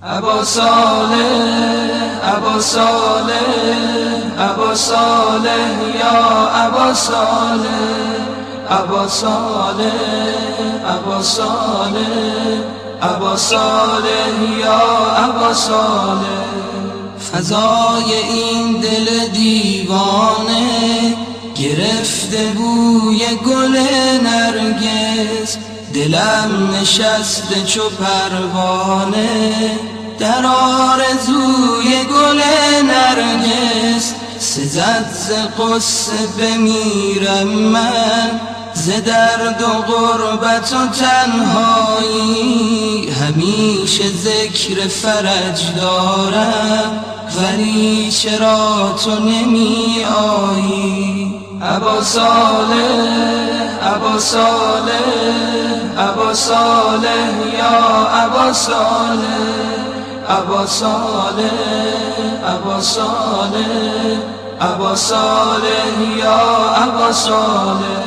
ابا صالح ابا صالح ابا صالح یا ابا صالح ابا صالح ابا صالح ابا صالح یا ابا صالح. فضای این دل دیوانه گرفته بوی گل نرگس، دلم نشسته چو پروانه در آرزوی گل نرگس. سزد ز غصه بمیرم من، ز درد و غربت و تنهایی همیشه ذکر فرج دارم، ولی چرا تو نمی آیی؟ ابا صالح ابا صالح ابا صالح یا ابا صالح ابا صالح ابا صالح ابا صالح یا ابا صالح.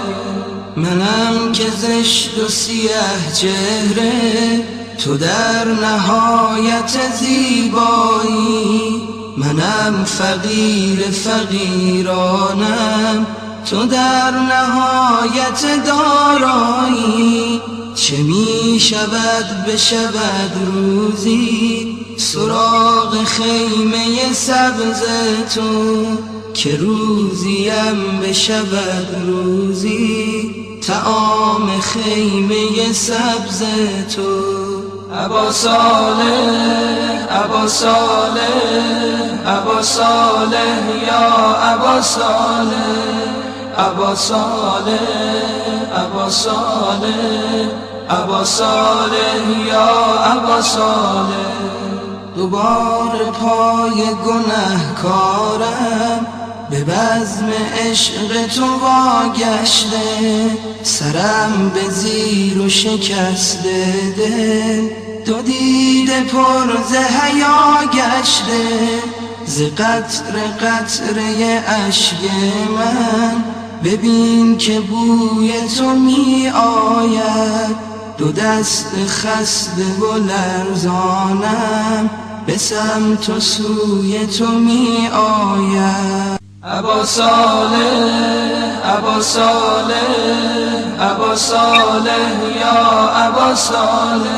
منم که زشت و سیه چهره، تو در نهایت زیبایی. منم فقیر فقیرانم، تو در نهایت دارایی. چه می شود بشود روزی سراغ خیمه سبز تو، که روزیم بشود روزی طعام خیمه سبز تو. ابا صالح ابا صالح ابا صالح یا ابا صالح ابا صالح ابا صالح ابا صالح یا ابا صالح. دوباره پای گنهکارم به بزم عشق تو واگشته، سرم به زیر و شکسته دل، دو دیده پر ز حیا گشته. ز قطره قطره اشک من ببین که بوی تو می آید، دو دست خسته و لرزانم به سمت و سوی تو می آید. ابا صالح ابا صالح ابا صالح یا ابا صالح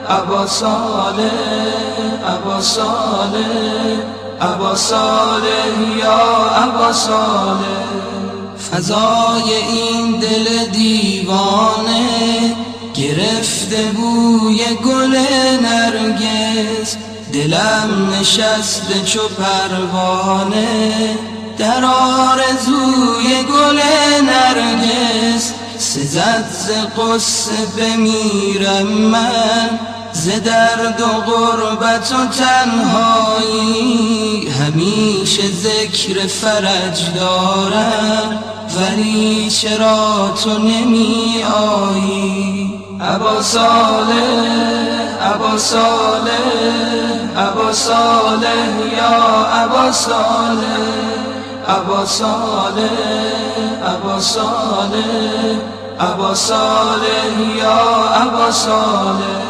ابا صالح ابا صالح ابا صالح یا ابا صالح. فضای این دل دیوانه گرفته بوی گل نرگس، دلم نشسته چو پروانه در آرزوی گل نرگس. سزد ز غصه بمیرم من، ز درد و غربت و تنهایی همیشه ذکر فرج دارم، ولی چرا تو نمی آیی؟ ابا صالح ابا صالح ابا صالح یا ابا صالح ابا صالح ابا صالح ابا صالح یا ابا صالح.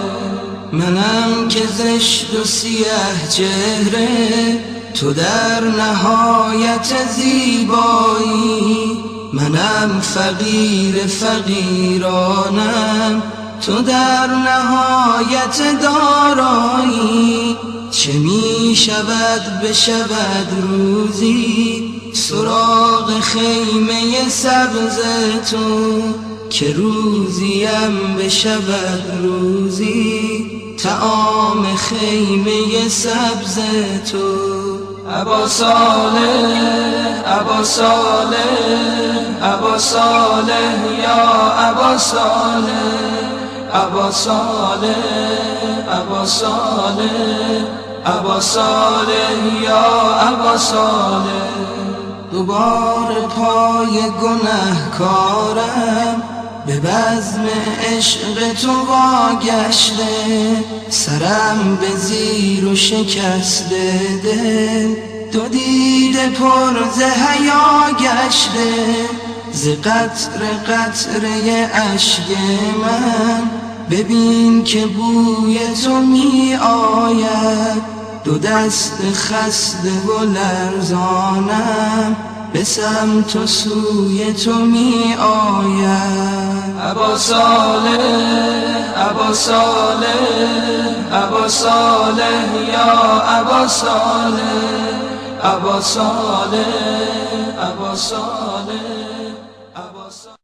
منم که زشت و سیه چهره، تو در نهایت زیبایی. منم فقیر فقیرانم، تو در نهایت دارایی. چه می شود بشود روزی سراغ خیمه سبز تو، که روزیم بشود روزی طعام خیمه سبز تو. ابا صالح ابا صالح ابا صالح یا ابا صالح ابا صالح ابا صالح ابا صالح یا ابا صالح. دوباره پای گنهکارم به بزم عشق تو واگشته، سرم به زیر و شکسته دل، دو دیده پر ز حیا گشته. ز قطره قطره اشک من ببین که بوی تو می آید، دو دست خسته و لرزانم به سمت و سوی تو می آید. ابا صالح، ابا صالح، ابا صالح یا ابا صالح، ابا صالح، ابا صالح، ابا صالح.